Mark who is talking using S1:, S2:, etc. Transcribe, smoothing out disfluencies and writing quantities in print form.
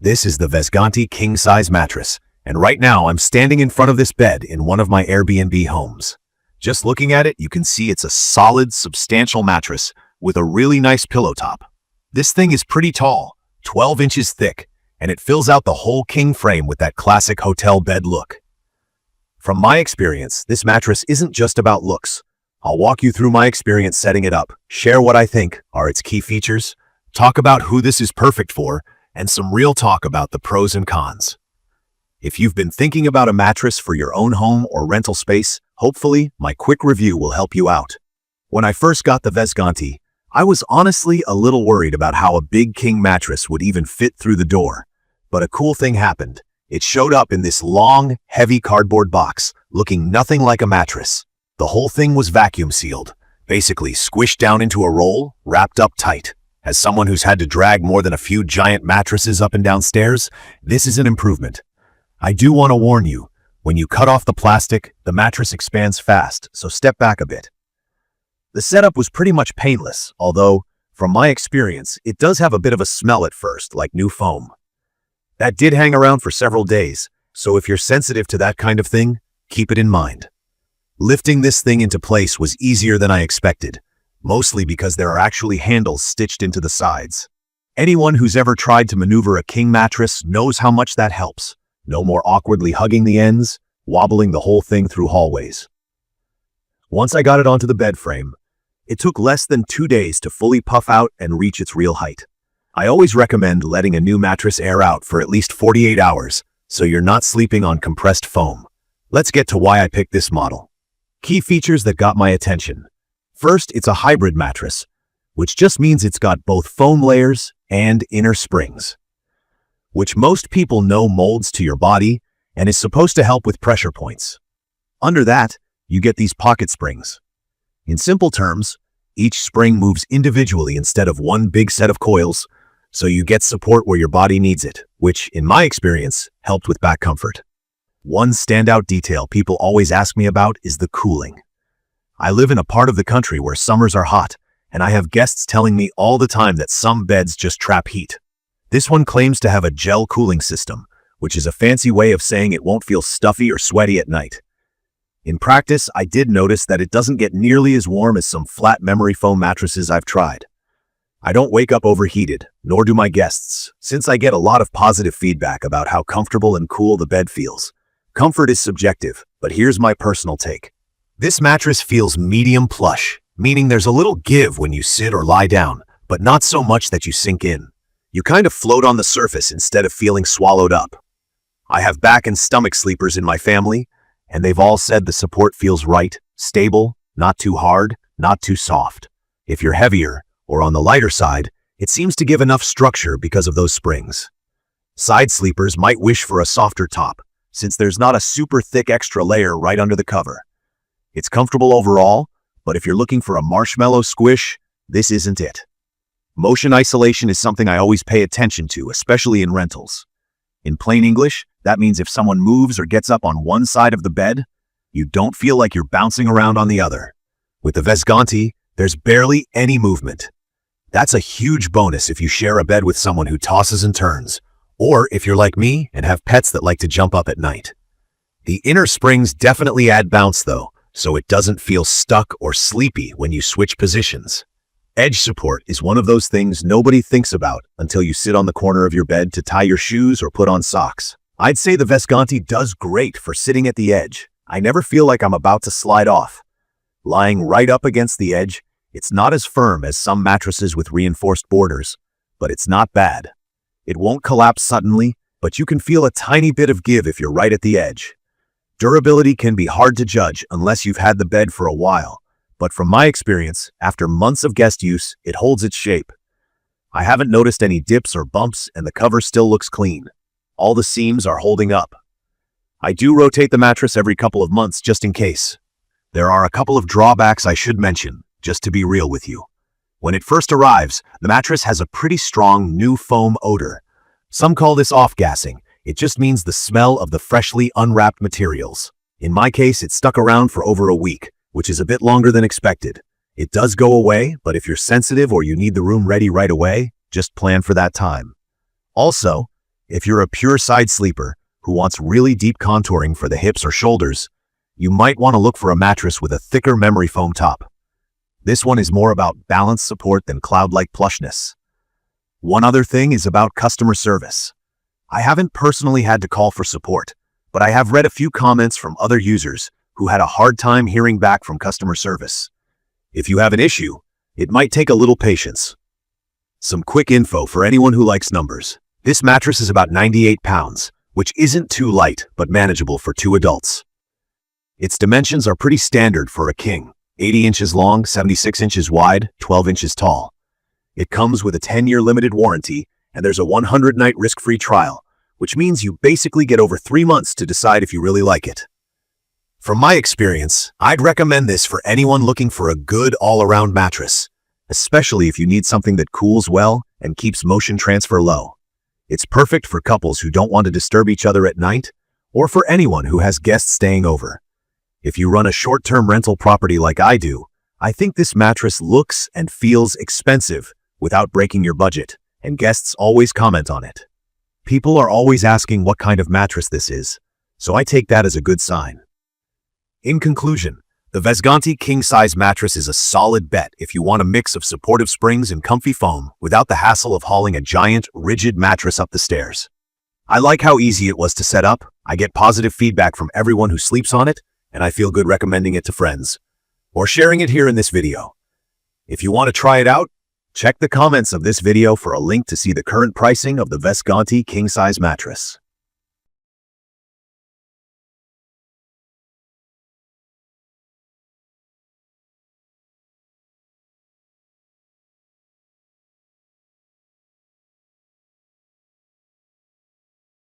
S1: This is the Vesgantti King Size Mattress, and right now I'm standing in front of this bed in one of my Airbnb homes. Just looking at it, you can see it's a solid, substantial mattress with a really nice pillow top. This thing is pretty tall, 12 inches thick, and it fills out the whole king frame with that classic hotel bed look. From my experience, this mattress isn't just about looks. I'll walk you through my experience setting it up, share what I think are its key features, talk about who this is perfect for, and some real talk about the pros and cons. If you've been thinking about a mattress for your own home or rental space, hopefully my quick review will help you out. When I first got the Vesgantti, I was honestly a little worried about how a big king mattress would even fit through the door. But a cool thing happened. It showed up in this long, heavy cardboard box, looking nothing like a mattress. The whole thing was vacuum sealed, basically squished down into a roll, wrapped up tight. As someone who's had to drag more than a few giant mattresses up and down stairs, this is an improvement. I do want to warn you, when you cut off the plastic, the mattress expands fast, so step back a bit. The setup was pretty much painless, although, from my experience, it does have a bit of a smell at first, like new foam. That did hang around for several days, so if you're sensitive to that kind of thing, keep it in mind. Lifting this thing into place was easier than I expected, mostly because there are actually handles stitched into the sides. Anyone who's ever tried to maneuver a king mattress knows how much that helps. No more awkwardly hugging the ends, wobbling the whole thing through hallways. Once I got it onto the bed frame, it took less than 2 days to fully puff out and reach its real height. I always recommend letting a new mattress air out for at least 48 hours, so you're not sleeping on compressed foam. Let's get to why I picked this model. Key features that got my attention. First, it's a hybrid mattress, which just means it's got both foam layers and inner springs, which most people know molds to your body and is supposed to help with pressure points. Under that, you get these pocket springs. In simple terms, each spring moves individually instead of one big set of coils, so you get support where your body needs it, which, in my experience, helped with back comfort. One standout detail people always ask me about is the cooling. I live in a part of the country where summers are hot, and I have guests telling me all the time that some beds just trap heat. This one claims to have a gel cooling system, which is a fancy way of saying it won't feel stuffy or sweaty at night. In practice, I did notice that it doesn't get nearly as warm as some flat memory foam mattresses I've tried. I don't wake up overheated, nor do my guests, since I get a lot of positive feedback about how comfortable and cool the bed feels. Comfort is subjective, but here's my personal take. This mattress feels medium plush, meaning there's a little give when you sit or lie down, but not so much that you sink in. You kind of float on the surface instead of feeling swallowed up. I have back and stomach sleepers in my family, and they've all said the support feels right, stable, not too hard, not too soft. If you're heavier, or on the lighter side, it seems to give enough structure because of those springs. Side sleepers might wish for a softer top, since there's not a super thick extra layer right under the cover. It's comfortable overall, but if you're looking for a marshmallow squish, this isn't it. Motion isolation is something I always pay attention to, especially in rentals. In plain English, that means if someone moves or gets up on one side of the bed, you don't feel like you're bouncing around on the other. With the Vesgantti, there's barely any movement. That's a huge bonus if you share a bed with someone who tosses and turns, or if you're like me and have pets that like to jump up at night. The inner springs definitely add bounce though, so it doesn't feel stuck or sleepy when you switch positions. Edge support is one of those things nobody thinks about until you sit on the corner of your bed to tie your shoes or put on socks. I'd say the Vesgantti does great for sitting at the edge. I never feel like I'm about to slide off. Lying right up against the edge, it's not as firm as some mattresses with reinforced borders, but it's not bad. It won't collapse suddenly, but you can feel a tiny bit of give if you're right at the edge. Durability can be hard to judge unless you've had the bed for a while, but from my experience, after months of guest use, it holds its shape. I haven't noticed any dips or bumps, and the cover still looks clean. All the seams are holding up. I do rotate the mattress every couple of months just in case. There are a couple of drawbacks I should mention, just to be real with you. When it first arrives, the mattress has a pretty strong new foam odor. Some call this off-gassing. It just means the smell of the freshly unwrapped materials. In my case, it stuck around for over a week, which is a bit longer than expected. It does go away, but if you're sensitive or you need the room ready right away, just plan for that time. Also, If you're a pure side sleeper who wants really deep contouring for the hips or shoulders, you might want to look for a mattress with a thicker memory foam top. This one is more about balance support than cloud-like plushness. One other thing is about customer service. I haven't personally had to call for support, but I have read a few comments from other users who had a hard time hearing back from customer service. If you have an issue, it might take a little patience. Some quick info for anyone who likes numbers. This mattress is about 98 pounds, which isn't too light, but manageable for 2 adults. Its dimensions are pretty standard for a king: 80 inches long, 76 inches wide, 12 inches tall. It comes with a 10-year limited warranty, and there's a 100-night risk-free trial, which means you basically get over 3 months to decide if you really like it. From my experience, I'd recommend this for anyone looking for a good all-around mattress, especially if you need something that cools well and keeps motion transfer low. It's perfect for couples who don't want to disturb each other at night, or for anyone who has guests staying over. If you run a short-term rental property like I do, I think this mattress looks and feels expensive without breaking your budget, and guests always comment on it. People are always asking what kind of mattress this is, so I take that as a good sign. In conclusion, the Vesgantti King Size Mattress is a solid bet if you want a mix of supportive springs and comfy foam without the hassle of hauling a giant, rigid mattress up the stairs. I like how easy it was to set up. I get positive feedback from everyone who sleeps on it, and I feel good recommending it to friends, or sharing it here in this video. If you want to try it out, check the comments of this video for a link to see the current pricing of the Vesgantti King Size Mattress.